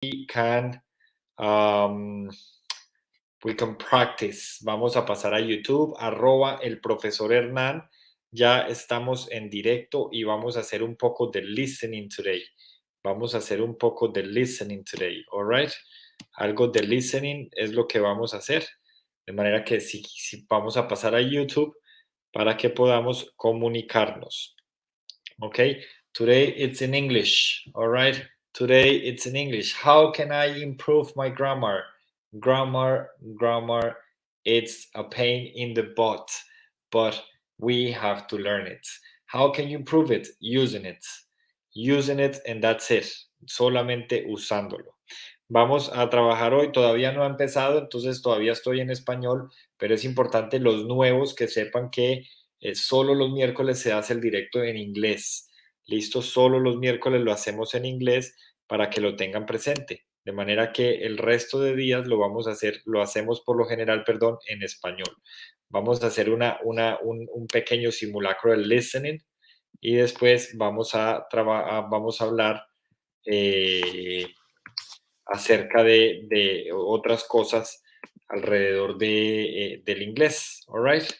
can um, we can practice. Vamos a pasar a YouTube, @el profesor Hernán. Ya estamos en directo y vamos a hacer un poco de listening today. Vamos a hacer un poco de listening today, all right? Algo de listening es lo que vamos a hacer. De manera que si vamos a pasar a YouTube para que podamos comunicarnos. Okay, today it's in English, all right? Today it's in English. How can I improve my grammar? Grammar, it's a pain in the butt, but we have to learn it. How can you improve it? Using it, and that's it. Solamente usándolo. Vamos a trabajar hoy, todavía no ha empezado, entonces todavía estoy en español, pero es importante los nuevos que sepan que solo los miércoles se hace el directo en inglés. Listo, solo los miércoles lo hacemos en inglés para que lo tengan presente. De manera que el resto de días lo vamos a hacer, lo hacemos por lo general, perdón, en español. Vamos a hacer un pequeño simulacro del listening y después vamos a hablar acerca de otras cosas alrededor del inglés. All right.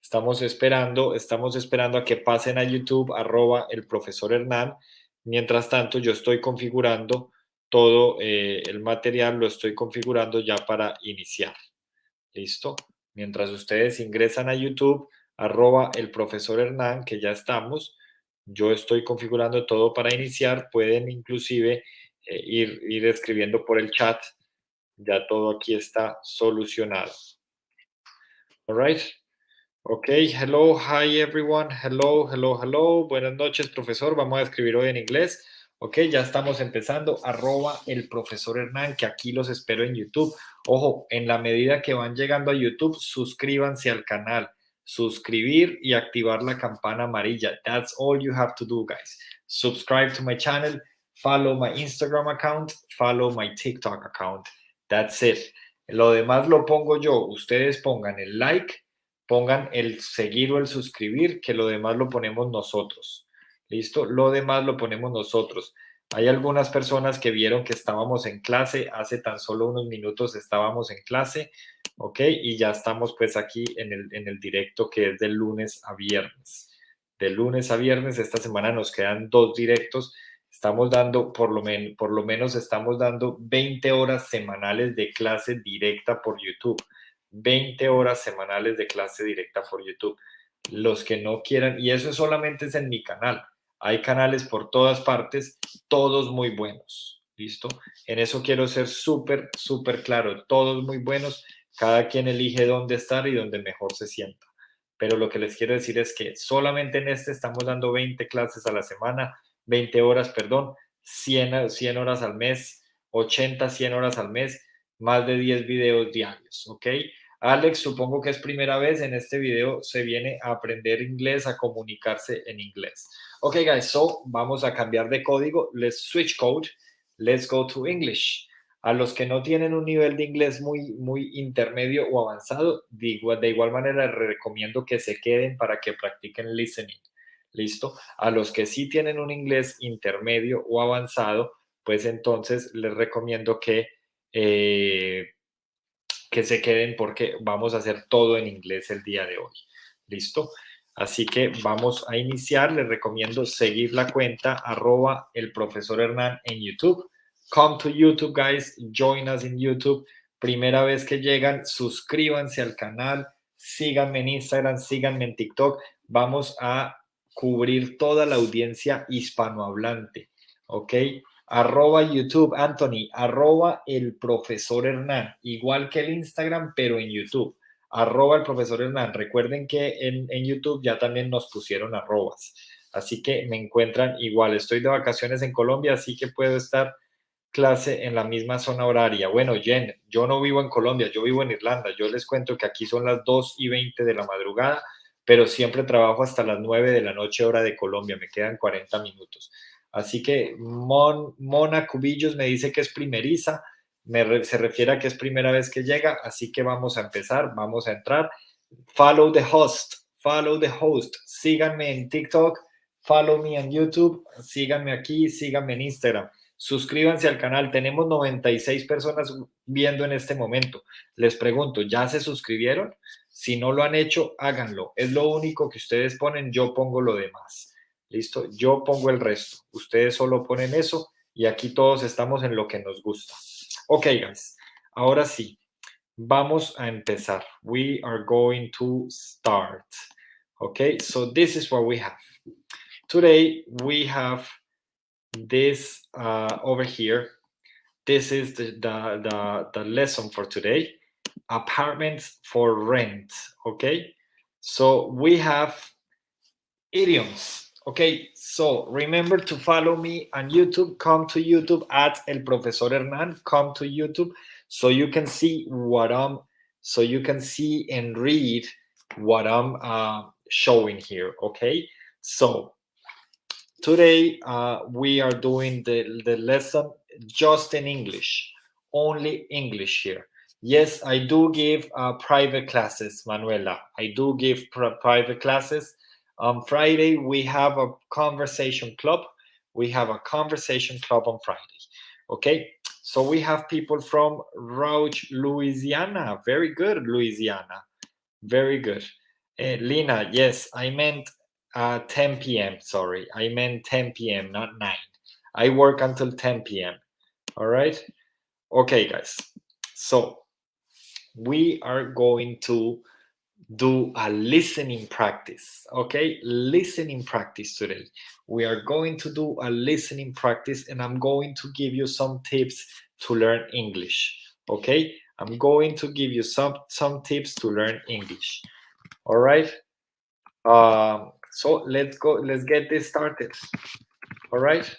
Estamos esperando a que pasen a YouTube, @el profesor Hernán. Mientras tanto, yo estoy configurando todo el material, lo estoy configurando ya para iniciar. ¿Listo? Mientras ustedes ingresan a YouTube, @el profesor Hernán, que ya estamos, yo estoy configurando todo para iniciar. Pueden inclusive ir escribiendo por el chat. Ya todo aquí está solucionado. All right. Ok, hello, hi everyone. Hello. Buenas noches, profesor. Vamos a escribir hoy en inglés. Ok, ya estamos empezando. @el profesor Hernán, que aquí los espero en YouTube. Ojo, en la medida que van llegando a YouTube, suscríbanse al canal. Suscribir y activar la campana amarilla. That's all you have to do, guys. Subscribe to my channel. Follow my Instagram account. Follow my TikTok account. That's it. Lo demás lo pongo yo. Ustedes pongan el like, pongan el seguir o el suscribir, que lo demás lo ponemos nosotros. ¿Listo? Lo demás lo ponemos nosotros. Hay algunas personas que vieron que estábamos en clase, hace tan solo unos minutos estábamos en clase, ¿ok? Y ya estamos pues aquí en el directo que es de lunes a viernes. De lunes a viernes, esta semana nos quedan 2 directos. Estamos dando, por lo menos estamos dando 20 horas semanales de clase directa por YouTube. 20 horas semanales de clase directa por YouTube. Los que no quieran, y eso solamente es en mi canal. Hay canales por todas partes, todos muy buenos. ¿Listo? En eso quiero ser súper claro. Todos muy buenos. Cada quien elige dónde estar y dónde mejor se sienta. Pero lo que les quiero decir es que solamente en este estamos dando 20 clases a la semana, 20 horas, perdón, 100 horas al mes, 80, 100 horas al mes, más de 10 videos diarios, ¿ok? Alex, supongo que es primera vez en este video, se viene a aprender inglés, a comunicarse en inglés. Ok, guys, so vamos a cambiar de código. Let's switch code. Let's go to English. A los que no tienen un nivel de inglés muy intermedio o avanzado, de igual manera les recomiendo que se queden para que practiquen listening. ¿Listo? A los que sí tienen un inglés intermedio o avanzado, pues entonces les recomiendo que se queden porque vamos a hacer todo en inglés el día de hoy. ¿Listo? Así que vamos a iniciar. Les recomiendo seguir la cuenta @el profesor Hernán en YouTube. Come to YouTube, guys. Join us in YouTube. Primera vez que llegan, suscríbanse al canal. Síganme en Instagram, síganme en TikTok. Vamos a cubrir toda la audiencia hispanohablante. ¿Ok? @YouTube, Anthony, @el profesor Hernán, igual que el Instagram, pero en YouTube, @el profesor Hernán. Recuerden que en YouTube ya también nos pusieron arrobas, así que me encuentran igual. Estoy de vacaciones en Colombia, así que puedo estar clase en la misma zona horaria. Bueno, Jen, yo no vivo en Colombia, yo vivo en Irlanda. Yo les cuento que aquí son las 2:20 de la madrugada, pero siempre trabajo hasta las 9 de la noche, hora de Colombia. Me quedan 40 minutos. Así que Mona Cubillos me dice que es primeriza, se refiere a que es primera vez que llega, así que vamos a empezar, vamos a entrar. Follow the host. Síganme en TikTok, follow me en YouTube, síganme aquí, síganme en Instagram. Suscríbanse al canal. Tenemos 96 personas viendo en este momento. Les pregunto, ¿ya se suscribieron? Si no lo han hecho, háganlo. Es lo único que ustedes ponen, yo pongo lo demás. ¿Listo? Yo pongo el resto. Ustedes solo ponen eso y aquí todos estamos en lo que nos gusta. Ok, guys. Ahora sí, vamos a empezar. We are going to start. Okay, so this is what we have. Today we have this over here. This is the lesson for today. Apartments for rent. Okay, so we have idioms. Okay, so remember to follow me on YouTube. Come to YouTube at El Profesor Hernan. Come to YouTube so you can see what so you can see and read what I'm showing here. Okay, so today we are doing the lesson just in English, only English here. Yes, I do give private classes, Manuela. I do give private classes. On Friday, we have a conversation club. We have a conversation club on Friday. Okay, so we have people from Rouge, Louisiana. Very good, Louisiana. Very good. Lina, yes, I meant 10 p.m. Sorry, I meant 10 p.m., not 9. I work until 10 p.m. All right. Okay, guys. So we are going to do a listening practice. Okay, listening practice today. We are going to do a listening practice, and I'm going to give you some tips to learn English. Okay, I'm going to give you some tips to learn English. All right. So let's go. Let's get this started. All right.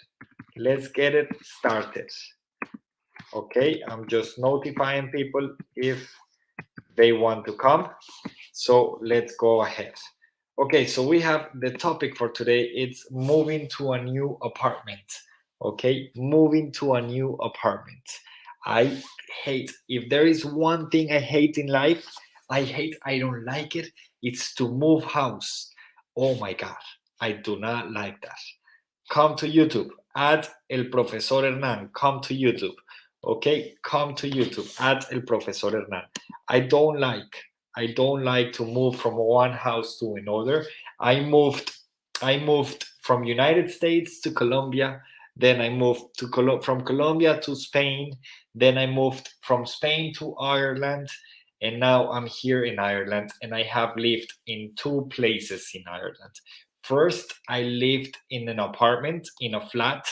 Let's get it started. Okay. I'm just notifying people if they want to come. So let's go ahead. Okay. So we have the topic for today. It's moving to a new apartment. Okay. Moving to a new apartment. I hate, if there is one thing I hate in life, I don't like it. It's to move house. Oh my God. I do not like that. Come to YouTube at El Profesor Hernan. Come to YouTube. Okay. Come to YouTube at El Profesor Hernan. I don't like to move from one house to another. I moved from United States to Colombia. Then I moved from Colombia to Spain. Then I moved from Spain to Ireland. And now I'm here in Ireland, and I have lived in 2 places in Ireland. First, I lived in an apartment, in a flat,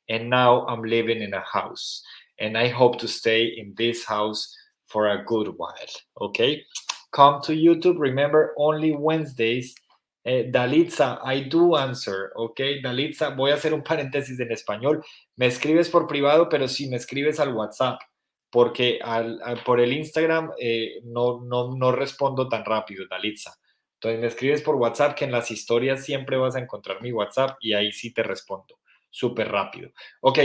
and now I'm living in a house. And I hope to stay in this house for a good while. Okay? Come to YouTube. Remember, only Wednesdays. Dalitza, I do answer, ok. Dalitza, voy a hacer un paréntesis en español. Me escribes por privado, pero sí me escribes al WhatsApp, porque por el Instagram no respondo tan rápido, Dalitza. Entonces me escribes por WhatsApp, que en las historias siempre vas a encontrar mi WhatsApp y ahí sí te respondo súper rápido. Ok,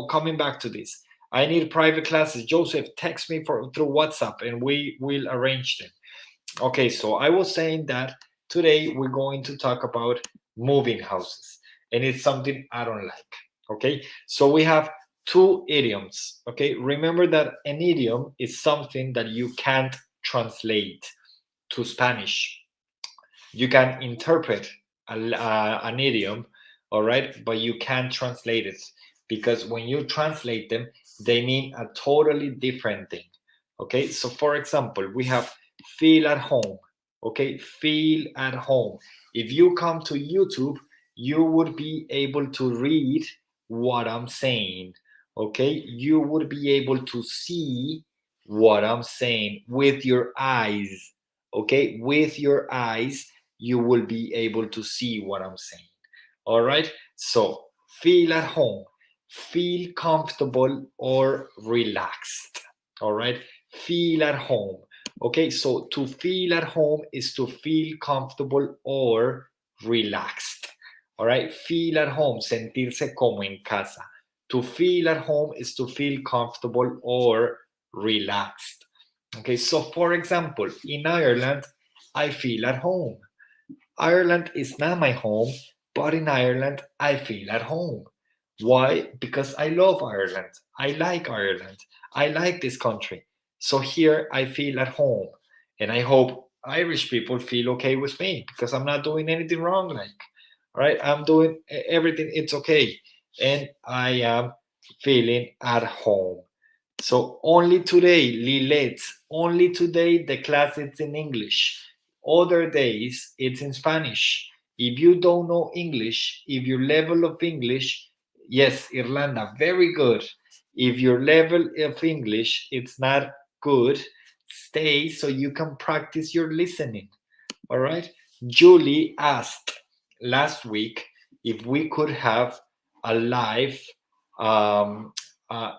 coming back to this. I need private classes. Joseph, text me through WhatsApp and we will arrange them. Okay, so I was saying that today we're going to talk about moving houses, and it's something I don't like. Okay, so we have 2 idioms. Okay, remember that an idiom is something that you can't translate to Spanish. You can interpret an idiom, all right, but you can't translate it, because when you translate them, they mean a totally different thing. Okay, so for example, we have feel at home. Okay, feel at home. If you come to YouTube, you would be able to read what I'm saying. Okay, you would be able to see what I'm saying with your eyes. Okay, with your eyes, you will be able to see what I'm saying. All right, so feel at home, feel comfortable or relaxed. All right, feel at home. Okay, so to feel at home is to feel comfortable or relaxed. All right, feel at home, sentirse como en casa. To feel at home is to feel comfortable or relaxed. Okay, so for example, in Ireland, I feel at home. Ireland is not my home, but in Ireland, I feel at home. Why? Because I love Ireland. I like Ireland. I like this country. So here I feel at home. And I hope Irish people feel okay with me because I'm not doing anything wrong. Like, all right, I'm doing everything. It's okay. And I am feeling at home. So only today, Lilith, only today the class is in English. Other days it's in Spanish. If you don't know English, if your level of English, yes, Irlanda, very good. If your level of English it's not good, stay so you can practice your listening. All right. Julie asked last week if we could have a live, um, uh,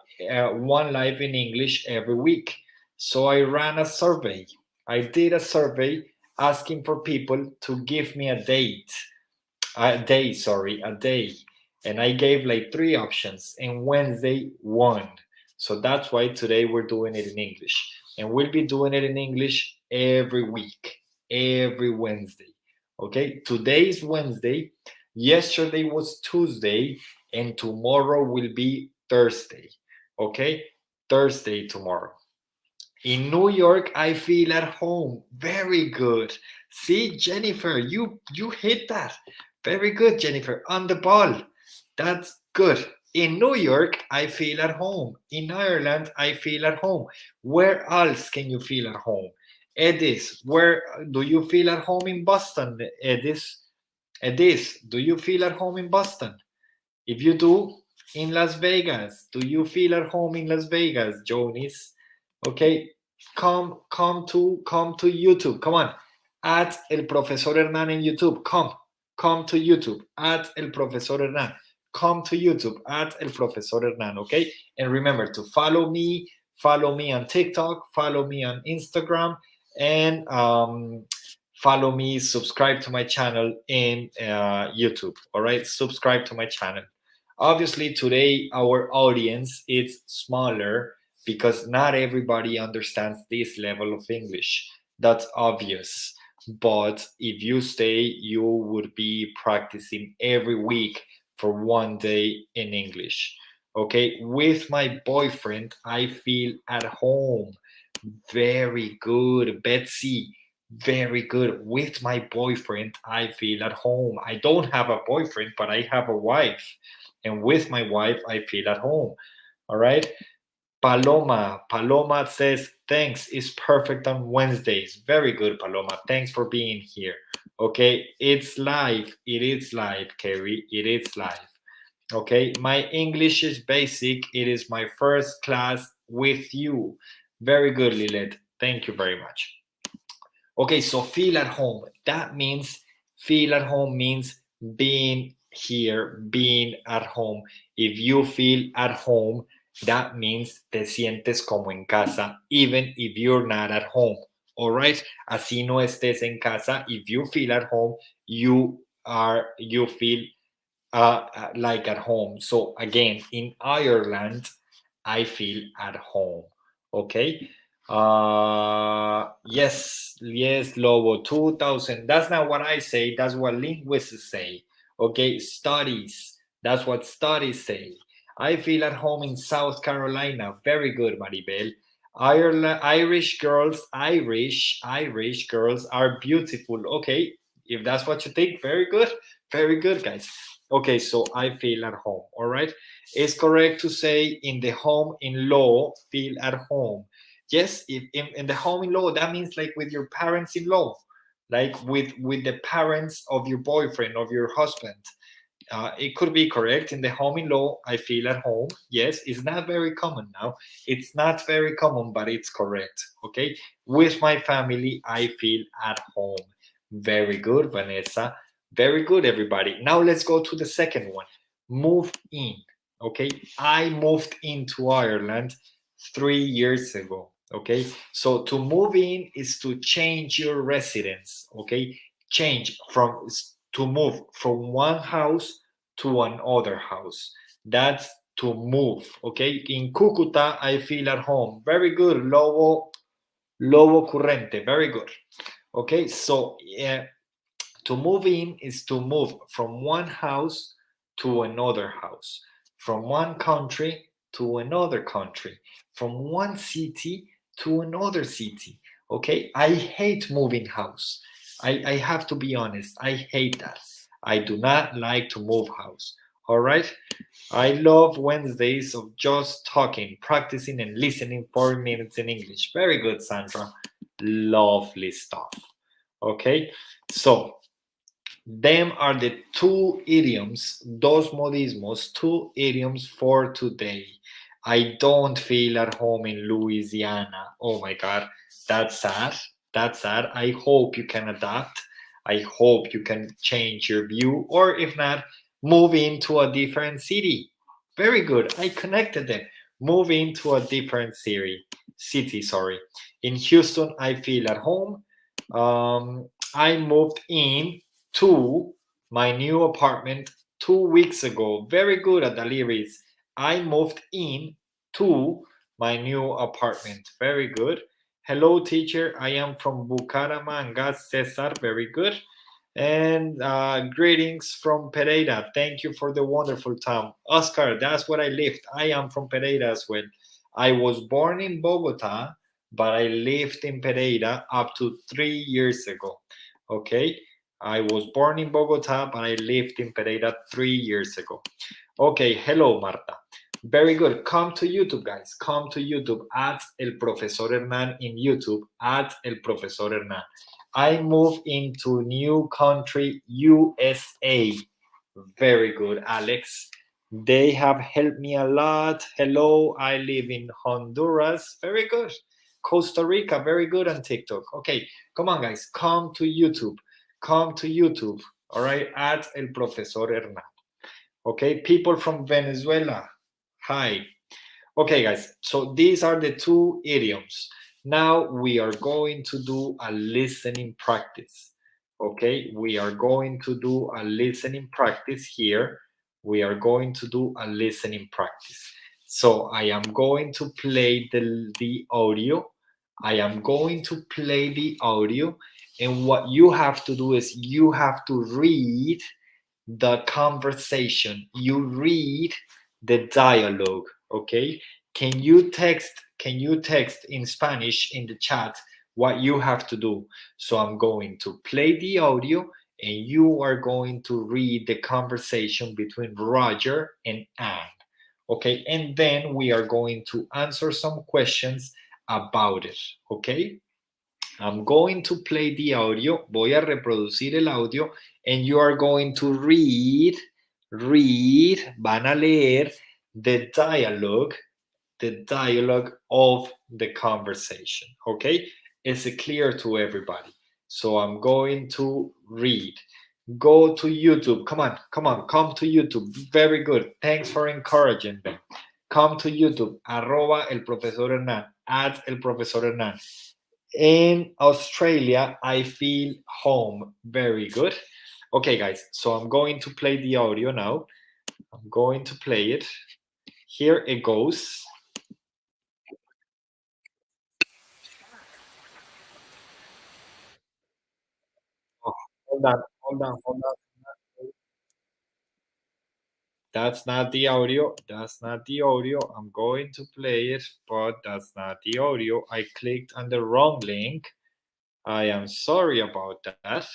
one live in English every week. So I ran a survey. I did a survey asking for people to give me a day. And I gave like 3 options, and Wednesday won. So that's why today we're doing it in English. And we'll be doing it in English every week, every Wednesday. Okay, today is Wednesday. Yesterday was Tuesday, and tomorrow will be Thursday. Okay, Thursday tomorrow. In New York, I feel at home. Very good. See, Jennifer, you hit that. Very good, Jennifer. On the ball. That's good. In New York, I feel at home. In Ireland, I feel at home. Where else can you feel at home? Edis, where do you feel at home in Boston? Edis, do you feel at home in Boston? If you do, in Las Vegas, do you feel at home in Las Vegas, Jonis? Okay, come to YouTube. Come on, at El Profesor Hernan in YouTube. Come to YouTube. At El Profesor Hernan. Come to YouTube. At El Profesor Hernan. Okay, and remember to follow me. Follow me on TikTok. Follow me on Instagram, and follow me. Subscribe to my channel in YouTube. All right, subscribe to my channel. Obviously, today our audience is smaller because not everybody understands this level of English. That's obvious. But if you stay, you would be practicing every week for one day in English. Okay, with my boyfriend, I feel at home. Very good, Betsy. Very good. With my boyfriend, I feel at home. I don't have a boyfriend, but I have a wife. And with my wife, I feel at home. All right. Paloma says, thanks, is perfect on Wednesdays. Very good, Paloma. Thanks for being here. Okay, it's live. It is live, Kerry. It is live. Okay, my English is basic. It is my first class with you. Very good, Lilith. Thank you very much. Okay, so feel at home. That means feel at home means being here, being at home. If you feel at home, that means te sientes como en casa, even if you're not at home. All right? Así no estés en casa. If you feel at home, you feel like at home. So again, in Ireland, I feel at home. Okay. Yes, Lobo, 2000. That's not what I say. That's what linguists say. Okay. Studies. That's what studies say. I feel at home in South Carolina. Very good, Maribel. Ireland, Irish girls are beautiful. Okay. If that's what you think, very good. Very good, guys. Okay, so I feel at home. All right. It's correct to say in the home in law, feel at home. Yes, if in the home in law, that means like with your parents in law, like with the parents of your boyfriend, of your husband. It could be correct. In the home in law, I feel at home. Yes, it's not very common now. It's not very common, but it's correct. Okay. With my family, I feel at home. Very good, Vanessa. Very good, everybody. Now let's go to the second one. Move in. Okay. I moved into Ireland 3 years ago. Okay. So to move in is to change your residence. Okay. To move from one house to another house. That's to move. Okay. In Cúcuta, I feel at home. Very good. Lobo Currente. Very good. Okay. So to move in is to move from one house to another house. from one country to another country, from one city to another city. Okay, I hate moving house. I have to be honest, I hate that. I do not like to move house. All right, I love Wednesdays of just talking, practicing, and listening 4 minutes in English. Very good, Sandra. Lovely stuff. Okay, so them are the two idioms, dos modismos, two idioms for today. I don't feel at home in Louisiana. Oh my God, that's sad. That's sad. I hope you can adapt. I hope you can change your view, or if not, move into a different city. Very good. I connected them. Move into a different city. Sorry. In Houston, I feel at home. I moved in to my new apartment 2 weeks ago. Very good at Daliris. I moved in to my new apartment. Very good. Hello, teacher. I am from Bucaramanga, Cesar. Very good. And greetings from Pereira. Thank you for the wonderful time. Oscar, that's where I lived. I am from Pereira as well. I was born in Bogota, but I lived in Pereira up to 3 years ago. Okay. I was born in Bogota, but I lived in Pereira 3 years ago. Okay, hello, Marta. Very good. Come to YouTube, guys. Come to YouTube. At El Profesor Hernan in YouTube. At El Profesor Hernan. I moved into new country, USA. Very good, Alex. They have helped me a lot. Hello, I live in Honduras. Very good. Costa Rica, very good on TikTok. Okay, come on, guys. Come to YouTube. Come to YouTube. All right, at El Profesor Hernan. Okay, people from Venezuela. Hi. Okay, guys. So these are the two idioms. Now we are going to do a listening practice. Okay, we are going to do a listening practice here. We are going to do a listening practice. So I am going to play the audio. I am going to play the audio. And what you have to do is you have to read the conversation. You read the dialogue. Okay, can you text in Spanish in the chat what you have to do? So I'm going to play the audio and you are going to read the conversation between Roger and Anne. Okay, and then we are going to answer some questions about it. Okay, I'm going to play the audio, voy a reproducir el audio, and you are going to van a leer the dialogue of the conversation. Okay, is it clear to everybody? So I'm going to read. Go to YouTube. Come to YouTube. Very good. Thanks for encouraging them. Come to YouTube. Arroba el profesor Hernan. At el profesor Hernan. In Australia, I feel home. Very good. Okay, guys, so I'm going to play the audio now. I'm going to play it. Here it goes. Oh, hold on. That's not the audio. That's not the audio. I'm going to play it, but that's not the audio. I clicked on the wrong link. I am sorry about that.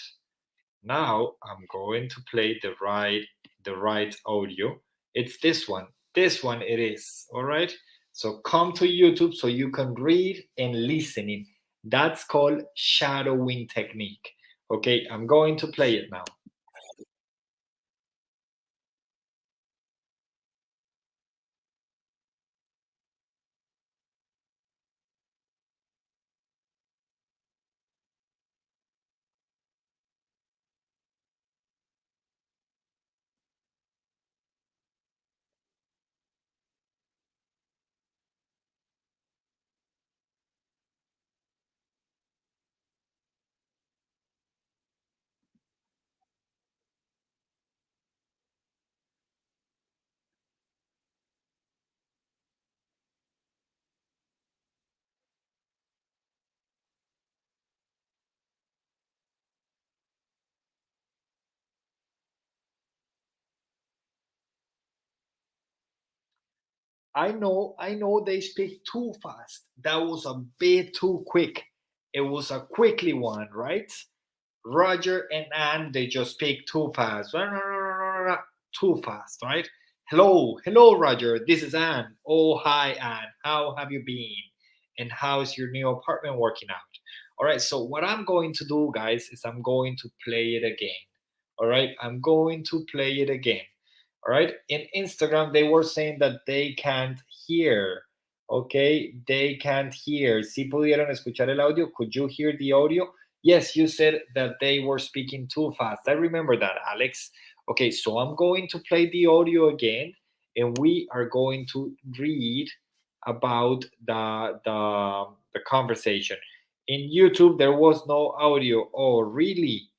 Now I'm going to play the right audio. It's this one. This one it is. All right. So come to YouTube so you can read and listening. That's called shadowing technique. Okay, I'm going to play it now. I know they speak too fast. That was a bit too quick. It was a quickly one, right? Roger and Anne, they just speak too fast. Too fast, right? Hello, Roger. This is Anne. Oh, hi, Anne. How have you been? And how's your new apartment working out? All right, so what I'm going to do, guys, is I'm going to play it again. All right, I'm going to play it again. All right, in Instagram, they were saying that they can't hear. Okay, they can't hear. Si pudieron escuchar el audio, could you hear the audio? Yes, you said that they were speaking too fast. I remember that, Alex. Okay, so I'm going to play the audio again, and we are going to read about the conversation. In YouTube, there was no audio. Oh, really?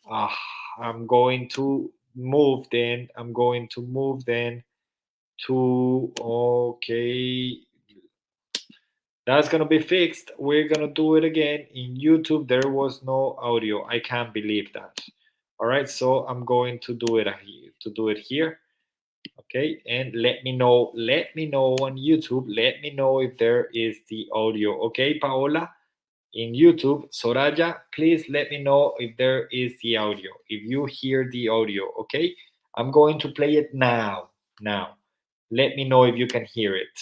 Ah, I'm going to move then. I'm going to move then to, okay, that's gonna be fixed. We're gonna do it again. In YouTube, there was no audio. I can't believe that. All right, so I'm going to do it here. To do it here, okay. And let me know. Let me know on YouTube. Let me know if there is the audio. Okay, Paola, in YouTube. Soraya, please let me know if there is the audio. If you hear the audio, okay. I'm going to play it now. Now, let me know if you can hear it.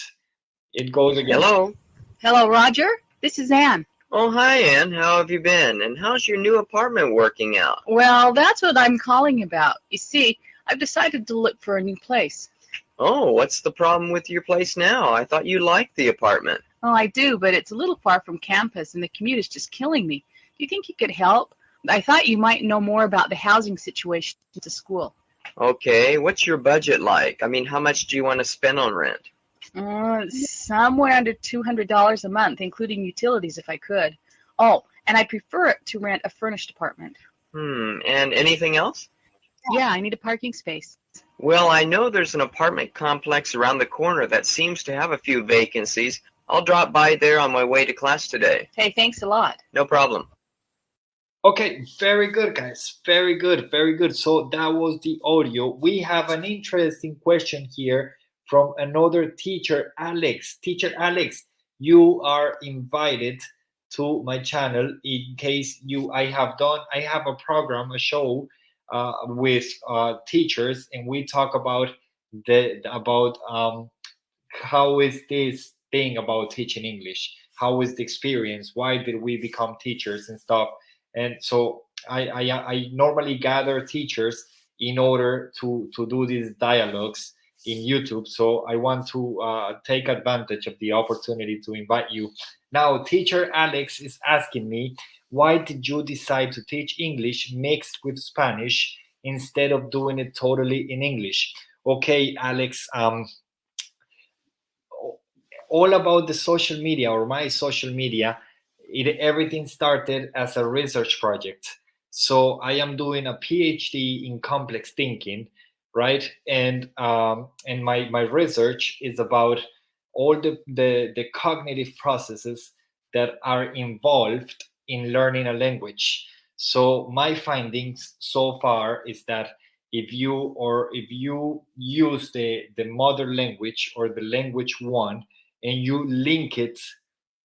It goes again. Hello. Hello, Roger. This is Anne. Oh, hi, Ann. How have you been? And how's your new apartment working out? Well, that's what I'm calling about. You see, I've decided to look for a new place. Oh, what's the problem with your place now? I thought you liked the apartment. Well, I do, but it's a little far from campus and the commute is just killing me. Do you think you could help? I thought you might know more about the housing situation at the school. Okay, what's your budget like? I mean, how much do you want to spend on rent? Somewhere under $200 a month, including utilities if I could. Oh, and I prefer it to rent a furnished apartment. And anything else? Yeah, I need a parking space. Well, I know there's an apartment complex around the corner that seems to have a few vacancies. I'll drop by there on my way to class today. Hey, thanks a lot. No problem. Okay, very good, guys. Very good, very good. So that was the audio. We have an interesting question here from another teacher, Alex. Teacher Alex, you are invited to my channel in case I have a program, a show with teachers, and we talk about how is this thing about teaching English? How is the experience? Why did we become teachers and stuff? And so I normally gather teachers in order to do these dialogues in YouTube. So I want to take advantage of the opportunity to invite you. Now, teacher Alex is asking me, why did you decide to teach English mixed with Spanish instead of doing it totally in English? Okay, Alex, all about the social media or my social media, everything started as a research project. So I am doing a PhD in complex thinking, right? And my research is about all the cognitive processes that are involved in learning a language. So my findings so far is that if you use the mother language or the language one, and you link it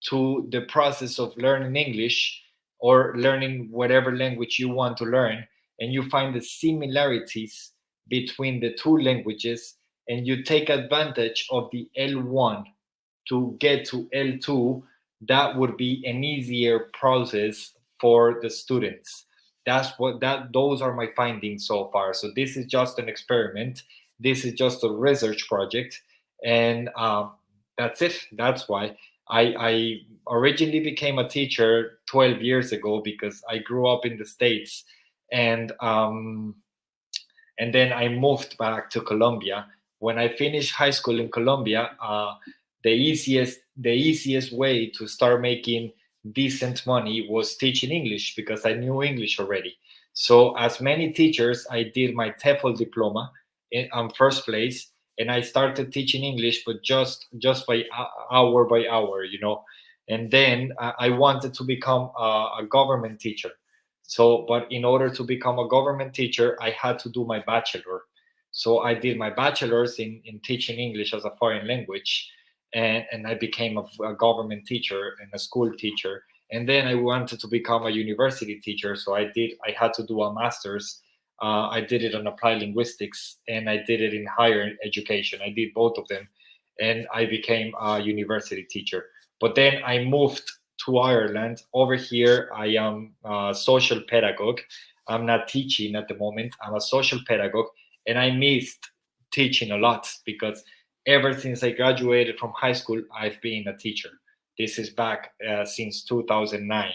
to the process of learning English or learning whatever language you want to learn, and you find the similarities between the two languages, and you take advantage of the L1 to get to L2, that would be an easier process for the students. Those are my findings so far. So this is just an experiment. This is just a research project, and that's it. That's why I originally became a teacher 12 years ago, because I grew up in the States, and then I moved back to Colombia. When I finished high school in Colombia, the easiest way to start making decent money was teaching English, because I knew English already. So as many teachers, I did my TEFL diploma on first place, and I started teaching English, but just by hour, And then I wanted to become a government teacher. So, but in order to become a government teacher, I had to do my bachelor. So I did my bachelor's in teaching English as a foreign language, and I became a government teacher and a school teacher. And then I wanted to become a university teacher, so I had to do a master's. I did it on applied linguistics, and I did it in higher education. I did both of them, and I became a university teacher. But then I moved to Ireland. Over here, I am a social pedagogue. I'm not teaching at the moment. I'm a social pedagogue, and I missed teaching a lot because ever since I graduated from high school, I've been a teacher. This is back since 2009.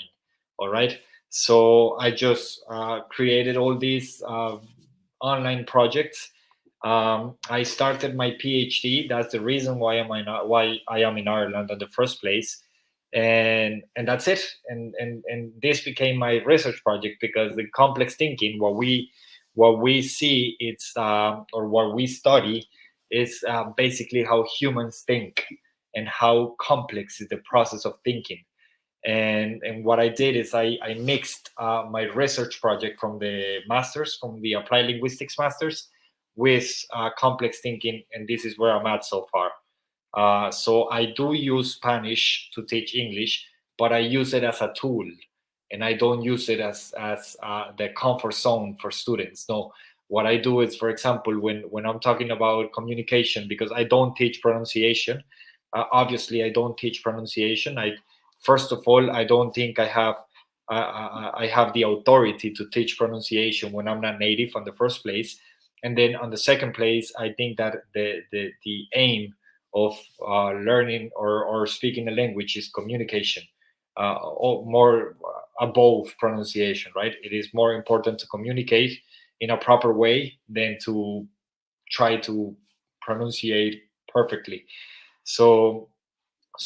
All right. So I just created all these online projects. I started my PhD. That's the reason why I am in Ireland in the first place, and that's it. And this became my research project because the complex thinking, what we see, it's or what we study is basically how humans think and how complex is the process of thinking. And what I did is I mixed my research project from the masters, from the applied linguistics masters, with complex thinking, and this is where I'm at so far. So I do use Spanish to teach English, but I use it as a tool, and I don't use it as the comfort zone for students. No, what I do is, for example, when I'm talking about communication, because I don't teach pronunciation. Obviously, I don't teach pronunciation. First of all, I don't think I have the authority to teach pronunciation when I'm not native on the first place. And then on the second place, I think that the aim of learning or speaking a language is communication, or more above pronunciation, right? It is more important to communicate in a proper way than to try to pronunciate perfectly. So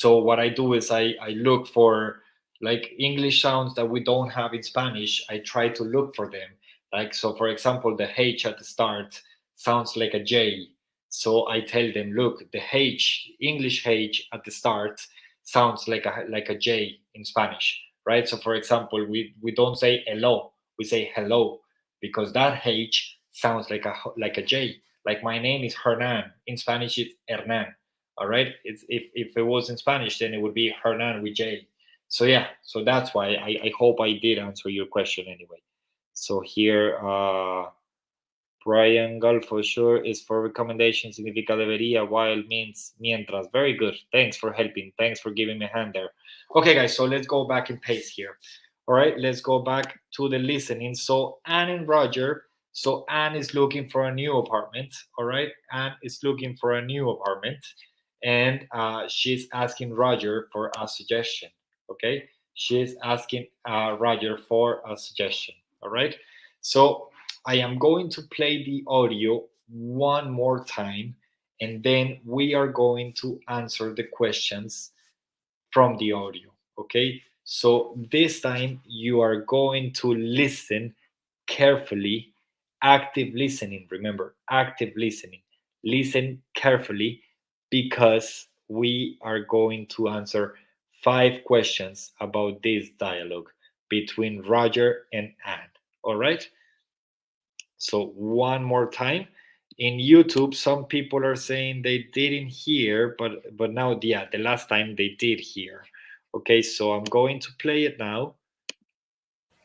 what I do is I look for like English sounds that we don't have in Spanish. I try to look for them. Like, so for example, the H at the start sounds like a J. So I tell them, look, the H, English H at the start sounds like a J in Spanish, right? So for example, we don't say hello, we say hello, because that H sounds like a J. Like my name is Hernan. In Spanish, it's Hernan. All right. It's if it was in Spanish, then it would be Hernan with J. So yeah, so that's why I hope I did answer your question anyway. So here, Brian Golfo, sure is for recommendation, significa debería, while means mientras. Very good. Thanks for helping. Thanks for giving me a hand there. Okay, guys, so let's go back in pace here. All right, let's go back to the listening. So Anne and Roger. So Anne is looking for a new apartment. All right, Anne is looking for a new apartment, and she's asking Roger for a suggestion. Okay, she's asking Roger for a suggestion. All right, so I am going to play the audio one more time, and then we are going to answer the questions from the audio. Okay, so this time you are going to listen carefully. Active listening, remember, active listening. Listen carefully, because we are going to answer 5 questions about this dialogue between Roger and Anne. All right, so one more time. In YouTube, some people are saying they didn't hear, but now, yeah, the last time they did hear. Okay, so I'm going to play it now.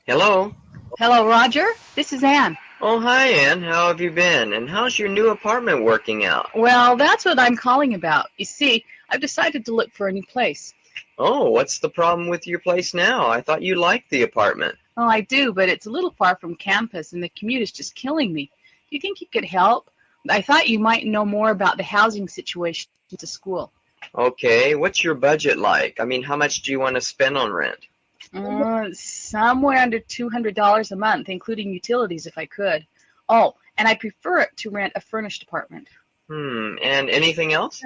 Hello. Hello, Roger. This is Anne. Oh, hi, Ann. How have you been? And how's your new apartment working out? Well, that's what I'm calling about. You see, I've decided to look for a new place. Oh, what's the problem with your place now? I thought you liked the apartment. Oh, I do, but it's a little far from campus, and the commute is just killing me. Do you think you could help? I thought you might know more about the housing situation at the school. Okay, what's your budget like? I mean, how much do you want to spend on rent? Somewhere under $200 a month, including utilities, if I could. Oh, and I prefer it to rent a furnished apartment. And anything else?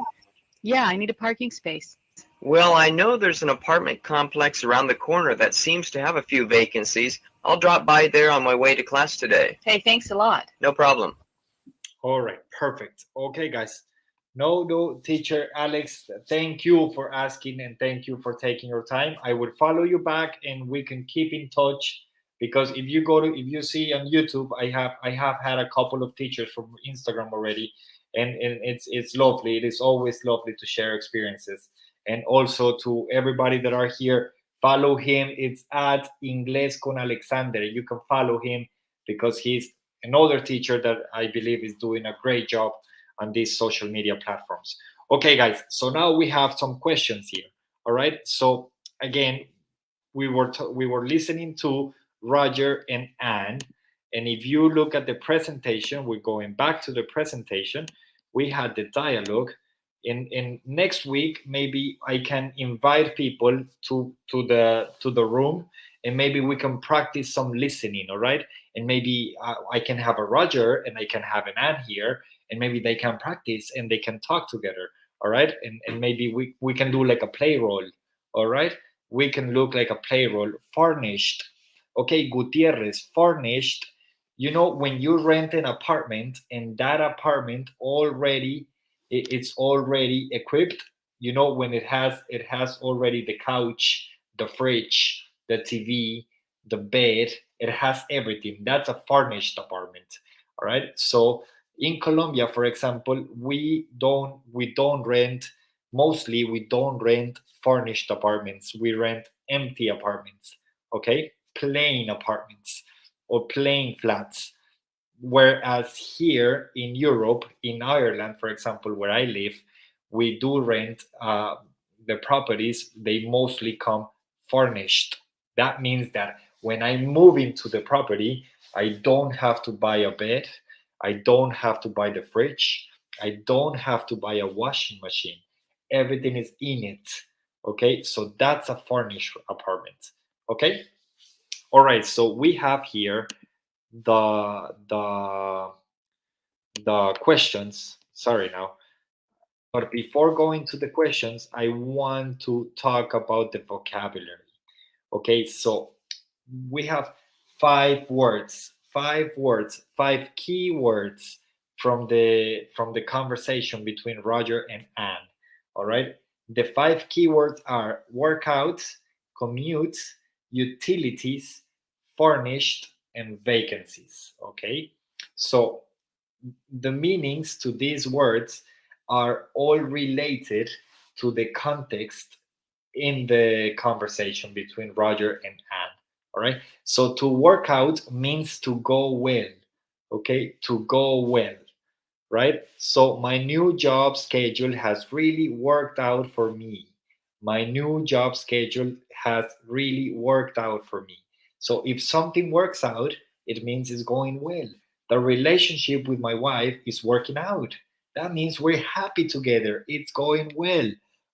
Yeah, I need a parking space. Well, I know there's an apartment complex around the corner that seems to have a few vacancies. I'll drop by there on my way to class today. Hey, thanks a lot. No problem. All right, perfect. Okay, guys. No, teacher Alex, thank you for asking, and thank you for taking your time. I will follow you back, and we can keep in touch because if you see on YouTube, I have had a couple of teachers from Instagram already, and it's lovely. It is always lovely to share experiences, and also to everybody that are here, follow him. It's at Inglés con Alexander. You can follow him because he's another teacher that I believe is doing a great job on these social media platforms. Okay, guys. So now we have some questions here. All right. So again, we were listening to Roger and Anne, and if you look at the presentation, we're going back to the presentation. We had the dialogue. In next week, maybe I can invite people to the room, and maybe we can practice some listening. All right, and maybe I can have a Roger and I can have an Anne here, and maybe they can practice and they can talk together. All right, and maybe we can do like a play role. All right, we can look like a play role. Furnished. Okay, Gutierrez, furnished. You know, when you rent an apartment and that apartment already it's already equipped. You know, when it has already the couch, the fridge, the TV, the bed. It has everything. That's a furnished apartment. All right. So in Colombia, for example, we don't rent. Mostly, we don't rent furnished apartments. We rent empty apartments. Okay, plain apartments or plain flats. Whereas here in Europe, in Ireland, for example, where I live, we do rent the properties. They mostly come furnished. That means that when I move into the property, I don't have to buy a bed. I don't have to buy the fridge. I don't have to buy a washing machine. Everything is in it. Okay, so that's a furnished apartment. Okay, all right. So we have here the the the questions. Sorry now. But before going to the questions, I want to talk about the vocabulary. Okay, so we have five key words from the conversation between Roger and Anne. All right, the five keywords are workouts, commutes, utilities, furnished, and vacancies. Okay, so the meanings to these words are all related to the context in the conversation between Roger and Anne. All right. So to work out means to go well. Okay. To go well. Right. So my new job schedule has really worked out for me. My new job schedule has really worked out for me. So if something works out, it means it's going well. The relationship with my wife is working out. That means we're happy together. It's going well.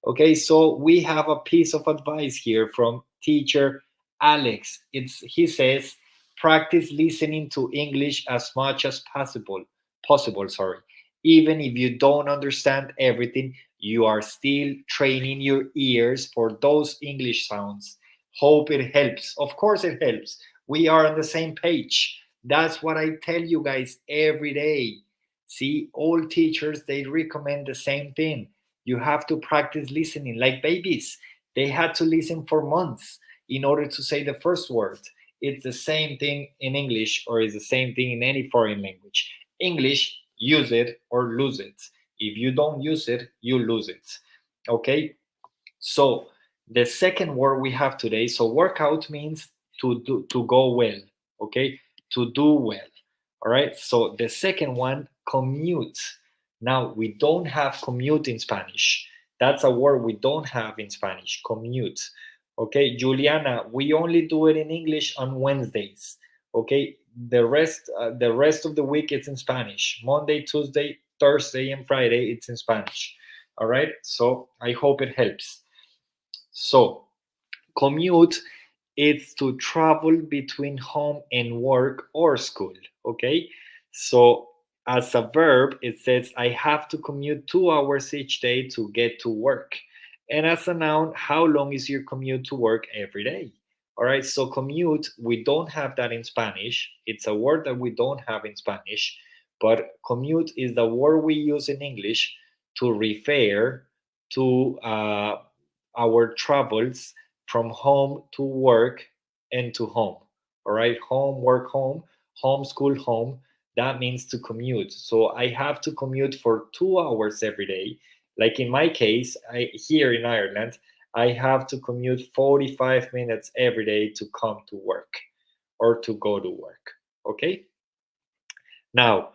Okay, so we have a piece of advice here from teacher Alex. He says practice listening to English as much as possible, sorry. Even if you don't understand everything, you are still training your ears for those English sounds. Hope it helps. Of course it helps. We are on the same page. That's what I tell you guys every day. See, all teachers they recommend the same thing. You have to practice listening like babies. They had to listen for months in order to say the first word. It's the same thing in English or it's the same thing in any foreign language. English, use it or lose it. If you don't use it, you lose it. Okay? So, the second word we have today, so workout means to go well, okay? To do well. All right? So, the second one, commute. Now, we don't have commute in Spanish. That's a word we don't have in Spanish, commute. Okay, Juliana, we only do it in English on Wednesdays. Okay, the rest of the week it's in Spanish. Monday, Tuesday, Thursday, and Friday it's in Spanish. All right, so I hope it helps. So, commute is to travel between home and work or school. Okay, so as a verb, it says I have to commute 2 hours each day to get to work. And as a noun, how long is your commute to work every day? All right, so commute, we don't have that in Spanish. It's a word that we don't have in Spanish, but commute is the word we use in English to refer to our travels from home to work and to home. all right? Home, work, home, homeschool, home. That means to commute. So I have to commute for 2 hours every day. Like in my case, here in Ireland, I have to commute 45 minutes every day to come to work or to go to work, okay? Now,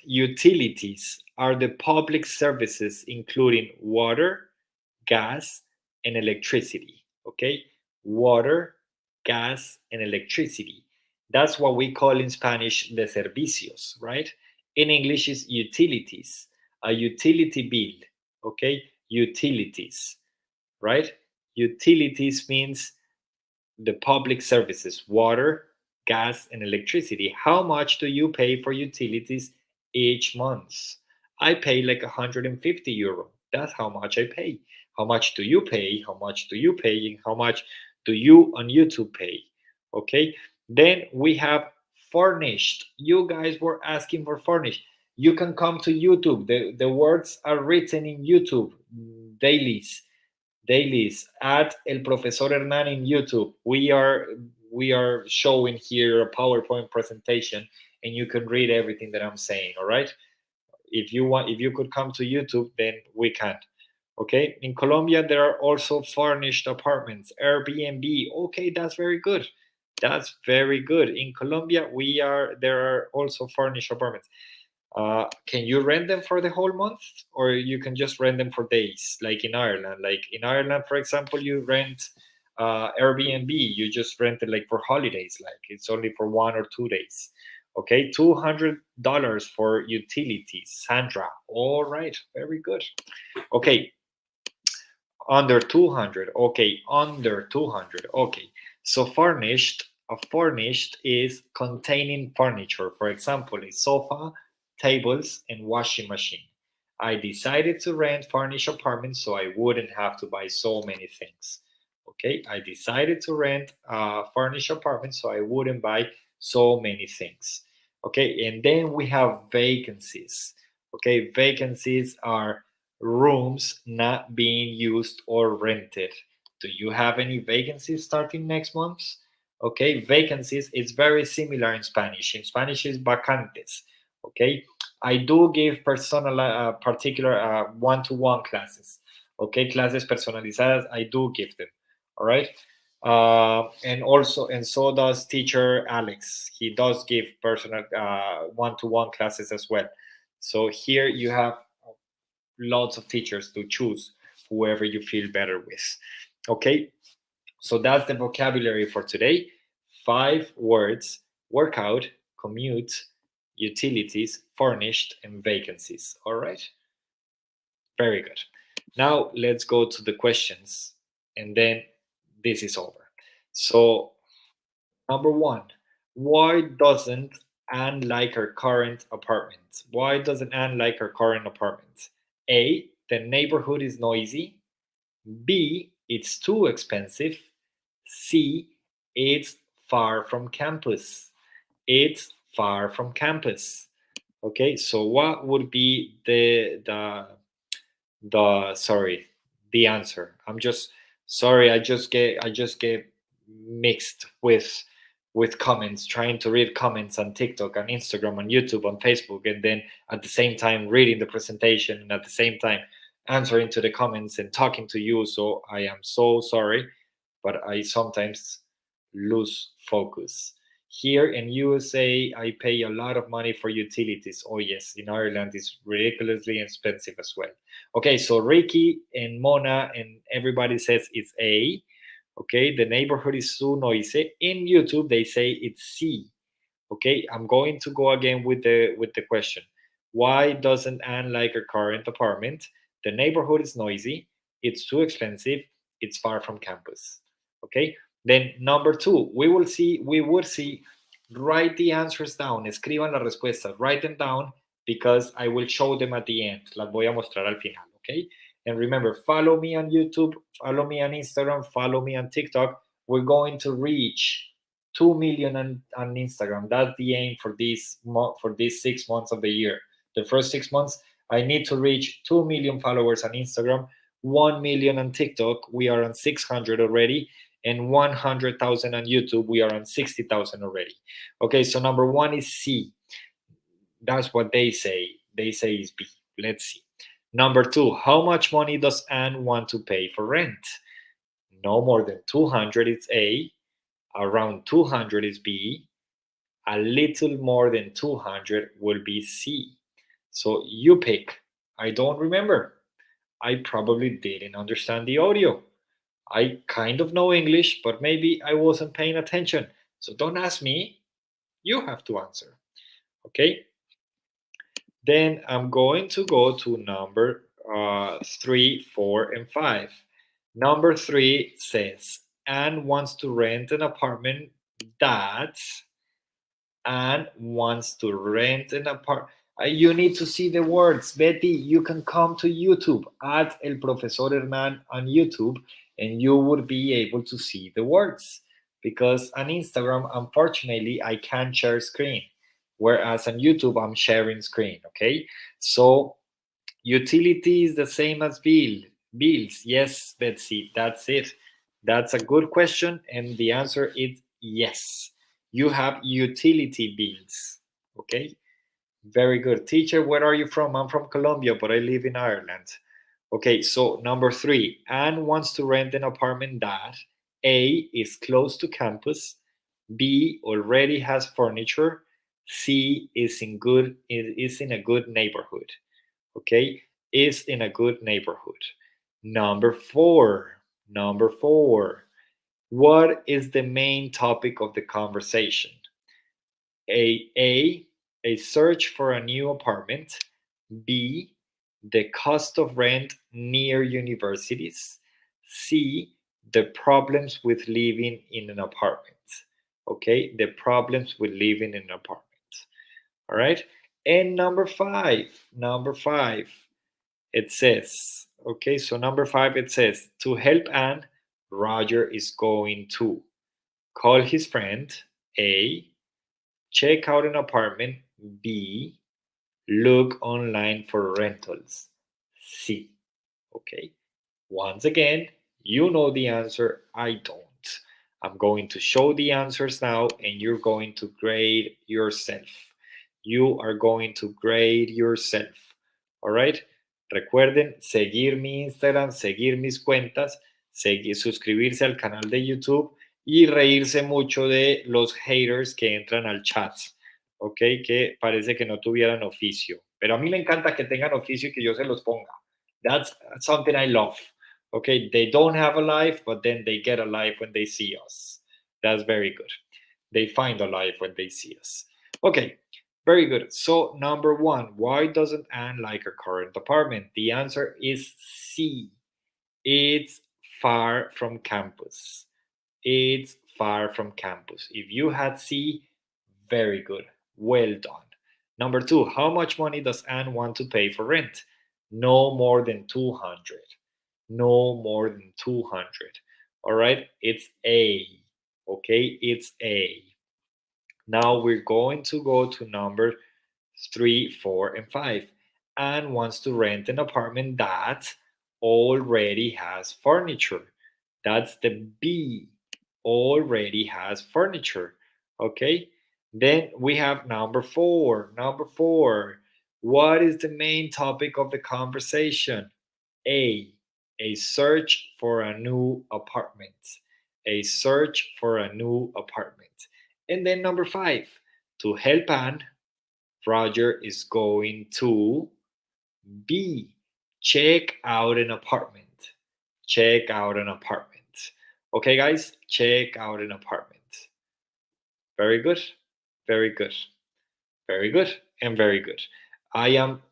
utilities are the public services including water, gas, and electricity, okay? Water, gas, and electricity. That's what we call in Spanish the servicios, right? In English is utilities, a utility bill, okay? Utilities, right? Utilities means the public services, water, gas, and electricity. How much do you pay for utilities each month? I pay like 150 euro. That's how much I pay. How much do you pay? How much do you pay? And how much do you on YouTube pay? Okay. Then we have furnished. You guys were asking for furnished. You can come to YouTube. The words are written in YouTube dailies at El Profesor Hernan in YouTube. We are showing here a PowerPoint presentation, and you can read everything that I'm saying. All right. If you could come to YouTube, then we can. Okay. In Colombia, there are also furnished apartments, Airbnb. Okay, that's very good. That's very good. In Colombia, there are also furnished apartments. Can you rent them for the whole month, or you can just rent them for days, like in Ireland? Like in Ireland, for example, you rent Airbnb. You just rent it like for holidays, like it's only for 1 or 2 days. Okay, $200 for utilities, Sandra. All right, very good. Okay, under 200. Okay, under 200. Okay, so furnished. A furnished is containing furniture. For example, a sofa, tables, and washing machine. I decided to rent furnished apartments so I wouldn't have to buy so many things. Okay, I decided to rent a furnished apartment so I wouldn't buy so many things. Okay, and then we have vacancies. Okay, vacancies are rooms not being used or rented. Do you have any vacancies starting next month? Okay, vacancies is very similar in Spanish. In Spanish is vacantes. Okay, I do give particular one-to-one classes. Okay, classes personalizadas, I do give them. All right. And so does teacher Alex. He does give personal one-to-one classes as well. So here you have lots of teachers to choose whoever you feel better with. Okay, so that's the vocabulary for today. 5 words: workout, commute, utilities, furnished, and vacancies. All right, very good. Now let's go to the questions, and then this is over. So number 1, why doesn't Anne like her current apartment? Why doesn't Anne like her current apartment? A, the neighborhood is noisy. B, it's too expensive. C, it's far from campus. It's far from campus. Okay, so what would be the answer? I'm just sorry. I just get mixed with comments, trying to read comments on TikTok, on Instagram, on YouTube, on Facebook, and then at the same time reading the presentation, and at the same time answering to the comments and talking to you. So I am so sorry, but I sometimes lose focus. Here in USA, I pay a lot of money for utilities. Oh yes, in Ireland it's ridiculously expensive as well. Okay, so Ricky and Mona and everybody says it's A. Okay, the neighborhood is too noisy. In YouTube, they say it's C. Okay, I'm going to go again with the question. Why doesn't Anne like her current apartment? The neighborhood is noisy. It's too expensive. It's far from campus. Okay. Then number 2, we would see. Write the answers down. Escriban las respuestas. Write them down because I will show them at the end. Las voy a mostrar al final. Okay. And remember, follow me on YouTube, follow me on Instagram, follow me on TikTok. We're going to reach 2 million on Instagram. That's the aim for these 6 months of the year. The first 6 months, I need to reach 2 million followers on Instagram, 1 million on TikTok. We are on 600 already. and 100,000 on YouTube. We are on 60,000 already. Okay, so number 1 is C. That's what they say. They say is B. Let's see. Number 2, how much money does Anne want to pay for rent? No more than 200 is A. Around 200 is B. A little more than 200 will be C. So you pick. I don't remember. I probably didn't understand the audio. I kind of know English, but maybe I wasn't paying attention. So don't ask me. You have to answer. Okay? Then I'm going to go to number 3, 4, and 5. Number 3 says, Anne wants to rent an apartment that Anne wants to rent an apartment. You need to see the words. Betty, you can come to YouTube, at El Profesor Hernan on YouTube, and you would be able to see the words. Because on Instagram, unfortunately, I can't share screen. Whereas on YouTube, I'm sharing screen, okay? So utility is the same as bills. Yes, Betsy, that's it. That's a good question, and the answer is yes. You have utility bills, okay? Very good. Teacher, where are you from? I'm from Colombia, but I live in Ireland. Okay, so number 3, Anne wants to rent an apartment that A, is close to campus, B, already has furniture, C, is in a good neighborhood. Okay, is in a good neighborhood. Number 4, what is the main topic of the conversation? A search for a new apartment. B, the cost of rent near universities. C, the problems with living in an apartment. Okay, the problems with living in an apartment. All right, and number 5, it says, okay, so number 5, it says, to help Anne, Roger is going to call his friend, A, check out an apartment, B, look online for rentals, C. Okay, once again, you know the answer, I don't. I'm going to show the answers now, and you're going to grade yourself. You are going to grade yourself. All right? Recuerden seguir mi Instagram, seguir mis cuentas, suscribirse al canal de YouTube y reírse mucho de los haters que entran al chat. Ok, que parece que no tuvieran oficio. Pero a mí me encanta que tengan oficio y que yo se los ponga. That's something I love. Okay, they don't have a life, but then they get a life when they see us. That's very good. They find a life when they see us. Okay, very good. So number 1, why doesn't Anne like her current apartment? The answer is C. It's far from campus. It's far from campus. If you had C, very good. Well done. Number 2, how much money does Anne want to pay for rent? No more than 200. No more than 200. All right, it's A. Okay, it's A. Now we're going to go to number 3, 4, and 5. Anne wants to rent an apartment that already has furniture. That's the B. Already has furniture. Okay, then we have number 4. Number 4. What is the main topic of the conversation? A search for a new apartment. A search for a new apartment. And then number 5, to help Anne, Roger is going to B, check out an apartment. Check out an apartment. Okay, guys, check out an apartment. Very good, very good, very good, and very good. I am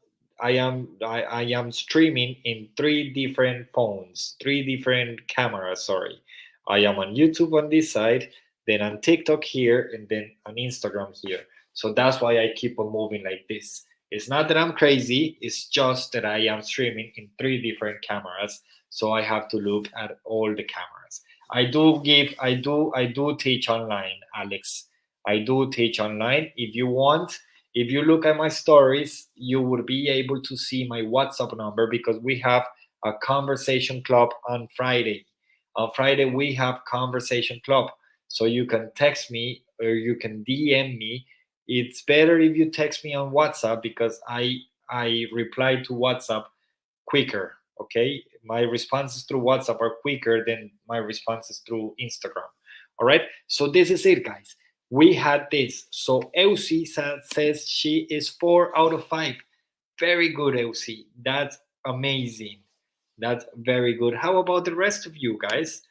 streaming in 3 different phones, 3 different cameras, sorry. I am on YouTube on this side, then on TikTok here, and then on Instagram here. So that's why I keep on moving like this. It's not that I'm crazy, it's just that I am streaming in 3 different cameras, so I have to look at all the cameras. I do teach online, Alex. I do teach online. If you want, if you look at my stories, you would be able to see my WhatsApp number because we have a conversation club on Friday. On Friday, we have Conversation Club. So you can text me or you can DM me. It's better if you text me on WhatsApp because I reply to WhatsApp quicker. Okay, my responses through WhatsApp are quicker than my responses through Instagram. All right, so this is it, guys. We had this. So Elsie says she is 4 out of 5. Very good, Elsie. That's amazing. That's very good. How about the rest of you guys?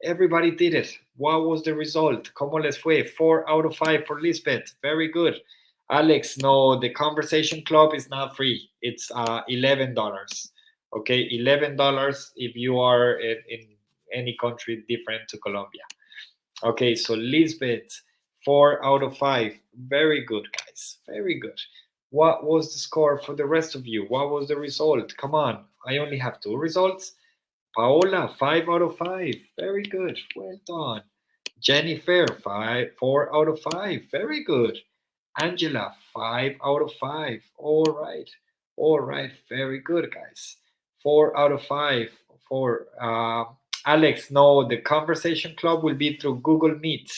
Everybody did it. What was the result? ¿Cómo les fue? 4 out of 5 for Lisbeth. Very good. Alex, no, the Conversation Club is not free. It's $11. Okay, $11 if you are in any country different to Colombia. Okay, so Lisbeth, 4 out of 5. Very good, guys. Very good. What was the score for the rest of you? What was the result? Come on, I only have 2 results. Paola, 5 out of 5. Very good. Well done. Jennifer, 4 out of 5. Very good. Angela, 5 out of 5. All right. All right. Very good, guys. 4 out of 5 for Alex. No, the Conversation Club will be through Google Meet.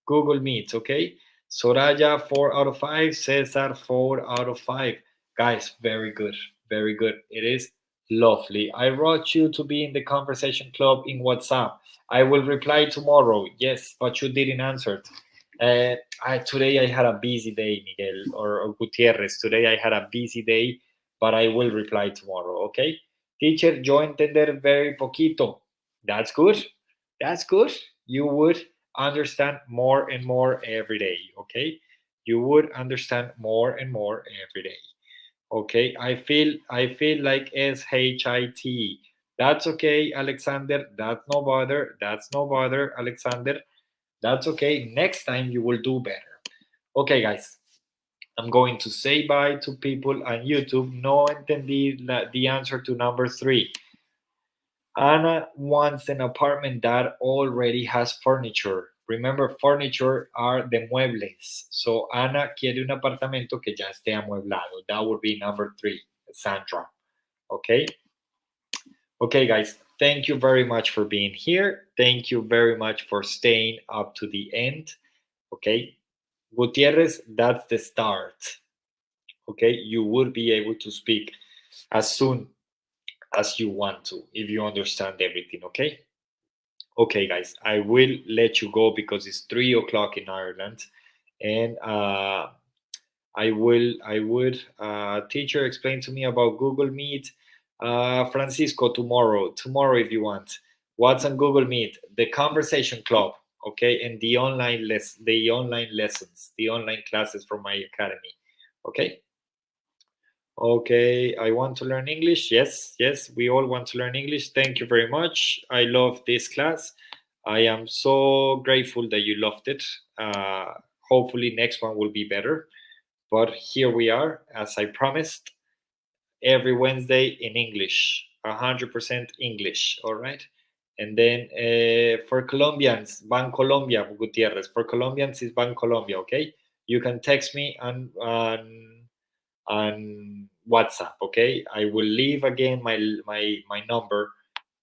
Google Meet, okay? Soraya, 4 out of 5. Cesar, 4 out of 5. Guys, very good. Very good. It is lovely. I wrote you to be in the Conversation Club in WhatsApp. I will reply tomorrow. Yes, but you didn't answer it. Today I had a busy day, Miguel or Gutierrez. Today I had a busy day, but I will reply tomorrow, okay? Teacher, yo entender very poquito. That's good. That's good. You would understand more and more every day, okay? You would understand more and more every day. Okay, I feel like SHIT. That's okay, Alexander. That's no bother. That's no bother, Alexander. That's okay. Next time you will do better. Okay, guys. I'm going to say bye to people on YouTube. No entendí the answer to number 3. Anna wants an apartment that already has furniture. Remember, furniture are the muebles. So Ana quiere un apartamento que ya esté amueblado. That would be number 3, Sandra. Okay? Okay, guys. Thank you very much for being here. Thank you very much for staying up to the end. Okay? Gutierrez, that's the start. Okay? You will be able to speak as soon as you want to, if you understand everything, okay? Okay, guys, I will let you go because it's 3 o'clock in Ireland, and I would teacher explain to me about Google Meet. Francisco, tomorrow if you want. What's on Google Meet? The Conversation Club, okay, and the online lessons, the online classes from my academy, okay. Okay, I want to learn English. Yes, we all want to learn English. Thank you very much. I love this class. I am so grateful that you loved it. Hopefully next one will be better. But here we are, as I promised, every Wednesday in English, 100% English, all right? And then for Colombians, Bancolombia, Gutierrez. For Colombians, it's Bancolombia, okay? You can text me on WhatsApp, okay? I will leave again my number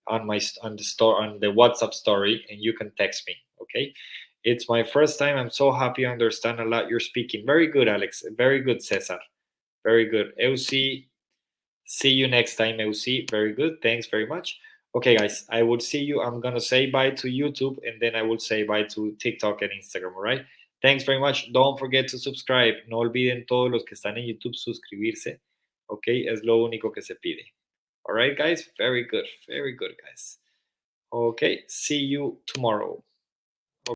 on the WhatsApp story, and you can text me, okay? It's my first time. I'm so happy. I understand a lot you're speaking. Very good, Alex. Very good, Cesar. Very good. Eusi, see you next time, Eusi. Very good. Thanks very much. Okay, guys, I will see you. I'm gonna say bye to YouTube, and then I will say bye to TikTok and Instagram, all right? Thanks very much. Don't forget to subscribe. No olviden todos los que están en YouTube suscribirse. Ok, es lo único que se pide. All right, guys. Very good, guys. Okay, see you tomorrow.